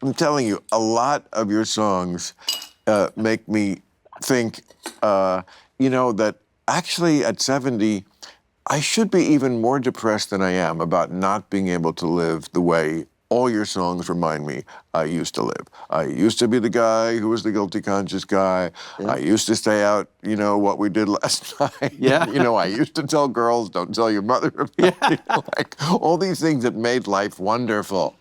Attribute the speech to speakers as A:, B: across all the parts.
A: I'm telling you, a lot of your songs make me think, that actually at 70, I should be even more depressed than I am about not being able to live the way all your songs remind me I used to live. I used to be the guy who was the guilty conscious guy.
B: Yeah.
A: I used to stay out, what we did last night.
B: Yeah.
A: I used to tell girls, don't tell your mother about it. Like all these things that made life wonderful.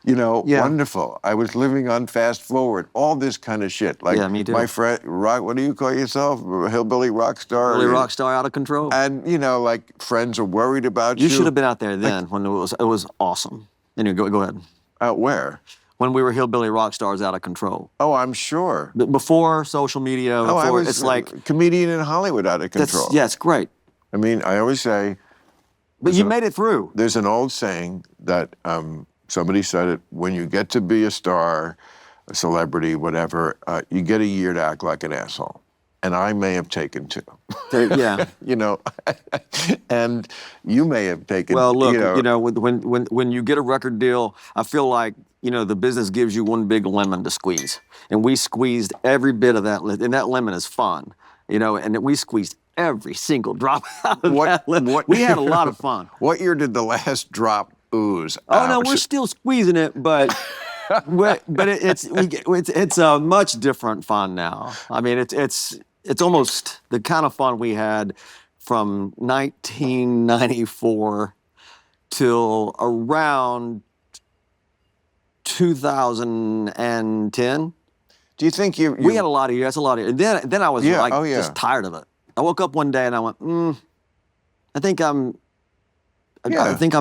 A: Wonderful. I was living on fast forward, all this kind of shit. Like
B: Yeah, me too.
A: my friend, what do you call yourself? Hillbilly Rockstar?
B: Hillbilly Rockstar, out of control.
A: And, like friends are worried about you.
B: You should have been out there then when it was awesome. Anyway, go ahead.
A: Out where?
B: When we were Hillbilly Rockstars, out of control.
A: Oh, I'm sure.
B: But before social media,
A: I was
B: it's like
A: comedian in Hollywood out of control.
B: Yeah, it's great.
A: I mean, I always say.
B: But you made it through.
A: There's an old saying that somebody said it: when you get to be a star, a celebrity, whatever, you get a year to act like an asshole. And I may have taken 2.
B: Yeah.
A: And you may have taken.
B: Well, look, when you get a record deal, I feel like, the business gives you one big lemon to squeeze. And we squeezed every bit of that, and that lemon is fun, and we squeezed every single drop out of that lemon. We had a lot of fun.
A: What year did the last drop ooze
B: Oh,
A: out?
B: no, we're still squeezing it, but... but it's a much different fun now. I mean, it's almost the kind of fun we had from 1994 till around 2010.
A: Do you think you
B: We had a lot of years. That's a lot of years. And then I was just tired of it. I woke up one day and I went, I think I'm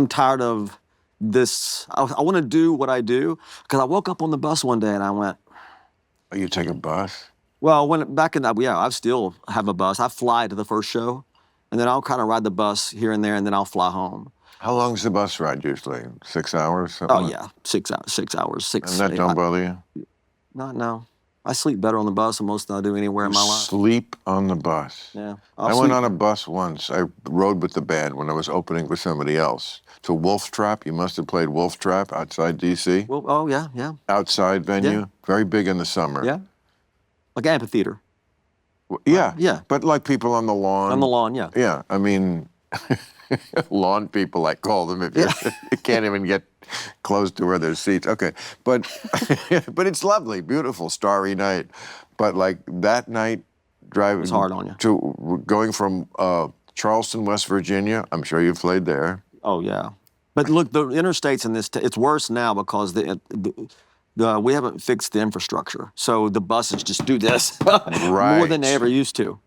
B: tired of this. I want to do what I do, because I woke up on the bus one day and I went.
A: Oh, you take a bus?
B: Well, I still have a bus. I fly to the first show, and then I'll kind of ride the bus here and there, and then I'll fly home.
A: How long's the bus ride usually? 6 hours?
B: Oh yeah, 6 hours. 6 hours.
A: And that don't bother you?
B: No. I sleep better on the bus than most I do anywhere in my life.
A: Sleep on the bus?
B: Yeah.
A: I went on a bus once. I rode with the band when I was opening for somebody else. To Wolf Trap. You must have played Wolf Trap outside D.C.
B: Well, oh, yeah.
A: Outside venue.
B: Yeah.
A: Very big in the summer.
B: Yeah. Like amphitheater.
A: Yeah.
B: Yeah.
A: But like people on the lawn.
B: On the lawn, yeah.
A: Yeah. I mean, lawn people, I call them, if you can't even get close to where there's seats. Okay. But it's lovely, beautiful, starry night. But like that night, driving.
B: It's hard on you.
A: Going from Charleston, West Virginia, I'm sure you've played there.
B: Oh, yeah. But look, the interstates in this, it's worse now because we haven't fixed the infrastructure. So the buses just do this more than they ever used to,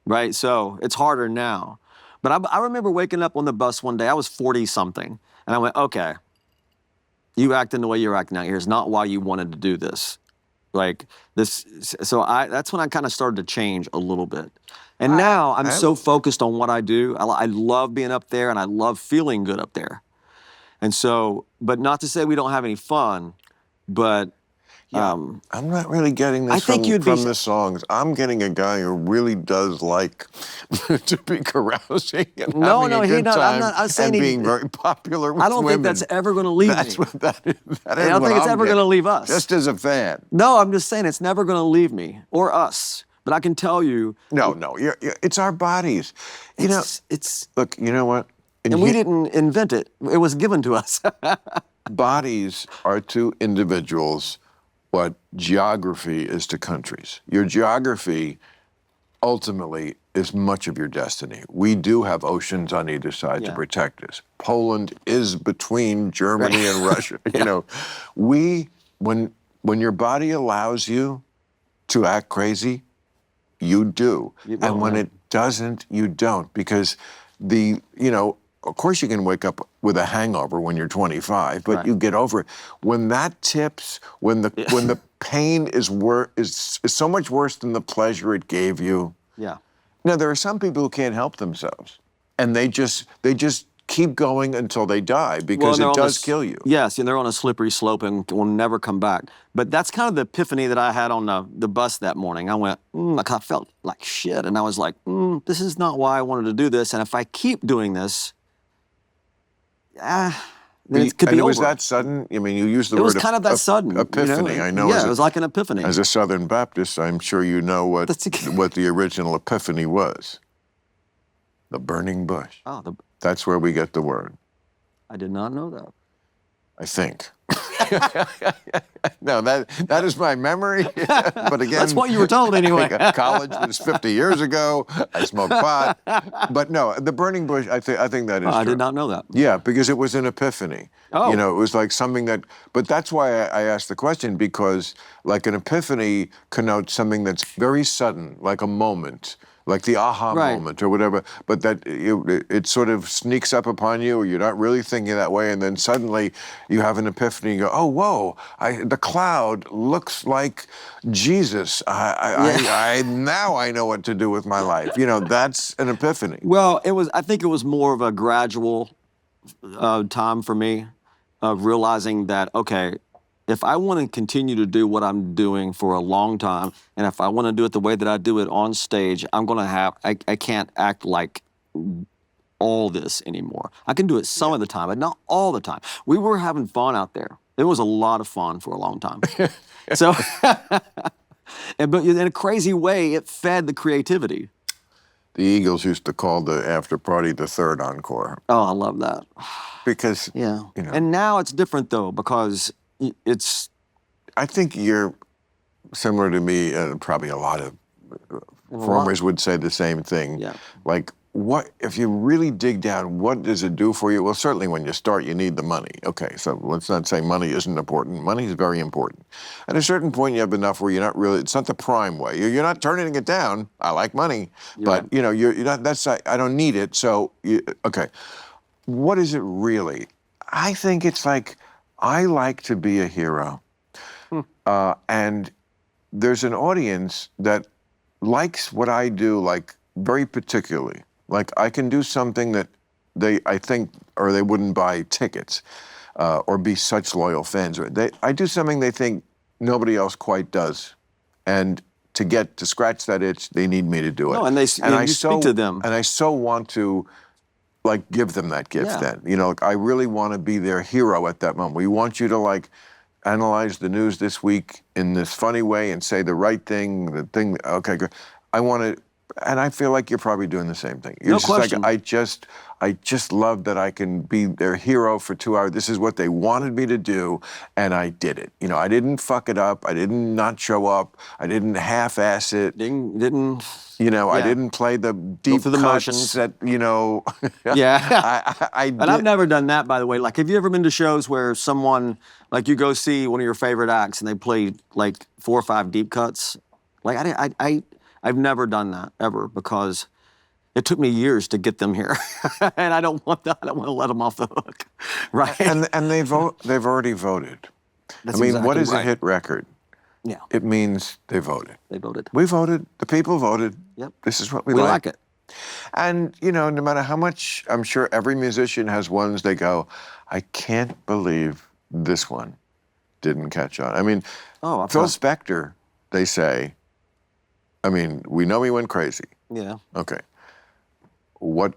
B: right? So it's harder now. But I remember waking up on the bus one day, I was 40-something, and I went, okay, you acting the way you're acting out here is not why you wanted to do this. Like this, so that's when I kind of started to change a little bit. And now I'm so focused on what I do. I love being up there, and I love feeling good up there. And so, but not to say we don't have any fun, but
A: I'm not really getting this from the songs. I'm getting a guy who really does like to be carousing and having a good time and being very popular with women.
B: I don't think that's ever going to leave me.
A: That is
B: I don't think it's ever going to leave us.
A: Just as a fan.
B: No, I'm just saying it's never going to leave me or us. But I can tell you.
A: No, it's our bodies. Look, you know what?
B: And we didn't invent it. It was given to us.
A: Bodies are to individuals what geography is to countries. Your geography ultimately is much of your destiny. We do have oceans on either side to protect us. Poland is between Germany and Russia. When your body allows you to act crazy, you do. And when it doesn't, you don't. Because of course you can wake up with a hangover when you're 25, but you get over it. When that tips, when the pain is so much worse than the pleasure it gave you. Yeah. Now there are some people who can't help themselves, and they just keep going until they die because it does kill you.
B: Yes, and they're on a slippery slope and will never come back. But that's kind of the epiphany that I had on the bus that morning. I went, I felt like shit, and I was like, this is not why I wanted to do this, and if I keep doing this, then it could be
A: it was
B: over.
A: that sudden? I mean, you used the
B: It
A: word
B: was kind of that sudden.
A: epiphany. I know.
B: Yeah, it was like an epiphany.
A: As a Southern Baptist, I'm sure you know what the original epiphany was. The burning bush.
B: Oh,
A: that's where we get the word.
B: I did not know that.
A: I think. No, that is my memory. But again,
B: that's what you were told anyway.
A: College was 50 years ago. I smoked pot. But no, the burning bush, I think that is true.
B: I did not know that.
A: Yeah, because it was an epiphany.
B: Oh.
A: You know, it was like something that, but that's why I asked the question, because like an epiphany connotes something that's very sudden, like a moment, like the aha moment or whatever, but that it sort of sneaks up upon you, or you're not really thinking that way, and then suddenly you have an epiphany and you go, oh, whoa, the cloud looks like Jesus. Now I know what to do with my life. You know, that's an epiphany.
B: Well, I think it was more of a gradual time for me of realizing that, okay, if I want to continue to do what I'm doing for a long time, and if I want to do it the way that I do it on stage, I'm going to I can't act like all this anymore. I can do it some of the time, but not all the time. We were having fun out there. It was a lot of fun for a long time. So, but in a crazy way, it fed the creativity.
A: The Eagles used to call the after party the third encore.
B: Oh, I love that.
A: Because, you know.
B: And now it's different, though, because it's...
A: I think you're similar to me, probably a lot of performers would say the same thing.
B: Yeah.
A: Like, what, if you really dig down, what does it do for you? Well, certainly when you start, you need the money. Okay, so let's not say money isn't important. Money is very important. At a certain point, you have enough where you're not really, it's not the prime way. You're not turning it down. I like money, but you know, you're not, that's, I don't need it. So, okay, what is it really? I think it's like, I like to be a hero. And there's an audience that likes what I do, like very particularly. Like I can do something that I think, or they wouldn't buy tickets or be such loyal fans. I do something they think nobody else quite does. And to scratch that itch, they need me to do it.
B: No, and you speak to them.
A: And I so want to like give them that gift then. You know, like, I really want to be their hero at that moment. We want you to like analyze the news this week in this funny way and say the right thing, okay, good. I want to, and I feel like you're probably doing the same thing. You're
B: No question.
A: Like, I just love that I can be their hero for 2 hours. This is what they wanted me to do, and I did it. You know, I didn't fuck it up. I didn't not show up. I didn't half-ass it.
B: Didn't.
A: You know, I didn't play the deep cuts
B: motions.
A: that, you know.
B: Yeah.
A: I did.
B: And I've never done that, by the way. Like, have you ever been to shows where someone, like you go see one of your favorite acts and they play like 4 or 5 deep cuts? Like, I've never done that, ever, because it took me years to get them here. And I don't want that. I don't want to let them off the hook, right?
A: And they've already voted.
B: That's
A: I mean,
B: exactly
A: what is
B: right.
A: a hit record?
B: Yeah.
A: It means they voted.
B: They voted.
A: We voted. The people voted.
B: Yep.
A: This is what we
B: like it.
A: And, you know, no matter how much, I'm sure every musician has ones they go, I can't believe this one didn't catch on. I mean, Phil Spector, they say, I mean, we know he went crazy.
B: Yeah.
A: Okay. What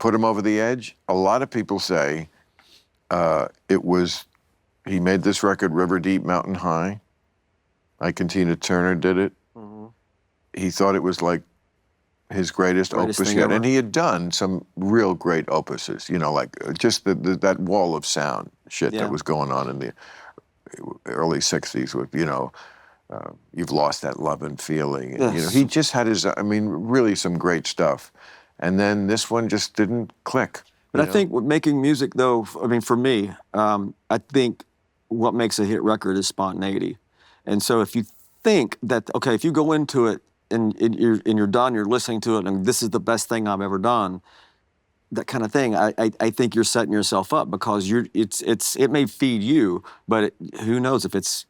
A: put him over the edge? A lot of people say he made this record, River Deep, Mountain High. Tina Turner did it. Mm-hmm. He thought it was like his greatest opus yet. And he had done some real great opuses, you know, like just that wall of sound shit that was going on in the early 60s with, you know, You've Lost That Love and Feeling. And, you know, he just had really some great stuff. And then this one just didn't click.
B: But I think with making music, though, I mean, for me, I think what makes a hit record is spontaneity. And so if you think that, okay, if you go into it and you're done, you're listening to it, and this is the best thing I've ever done, that kind of thing, I think you're setting yourself up, because it may feed you, but who knows if it's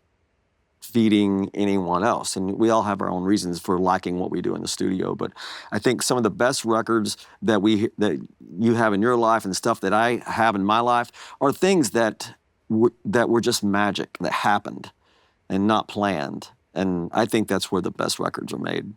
B: feeding anyone else. And we all have our own reasons for liking what we do in the studio. But I think some of the best records that you have in your life and stuff that I have in my life are things that were just magic, that happened and not planned. And I think that's where the best records are made.